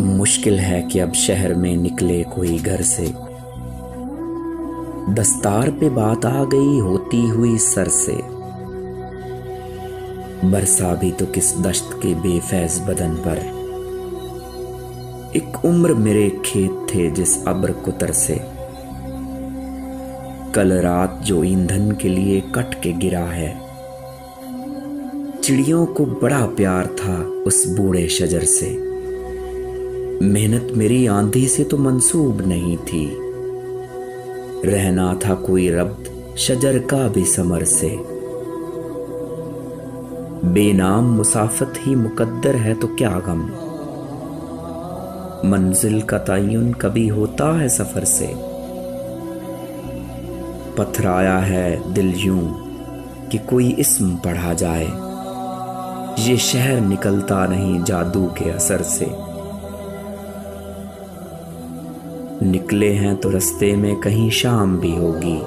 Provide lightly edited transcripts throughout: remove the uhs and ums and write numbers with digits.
मुश्किल है कि अब शहर में निकले कोई घर से। दस्तार पे बात आ गई होती हुई सर से। बरसा भी तो किस दश्त के बेफैज बदन पर। एक उम्र मेरे खेत थे जिस अब्र कुतर से। कल रात जो ईंधन के लिए कट के गिरा है। चिड़ियों को बड़ा प्यार था उस बूढ़े शजर से। मेहनत मेरी आंधी से तो मंसूब नहीं थी। रहना था कोई रब्त शजर का भी समर से। बेनाम मुसाफत ही मुकद्दर है तो क्या गम। मंजिल का तयन कभी होता है सफर से। पथराया है दिल यूं कि कोई इस्म पढ़ा जाए। ये शहर निकलता नहीं जादू के असर से। निकले हैं तो रास्ते में कहीं शाम भी होगी।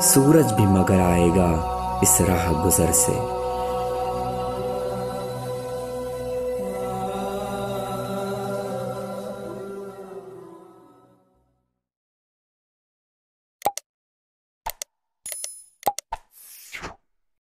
सूरज भी मगर आएगा इस राह गुजर से।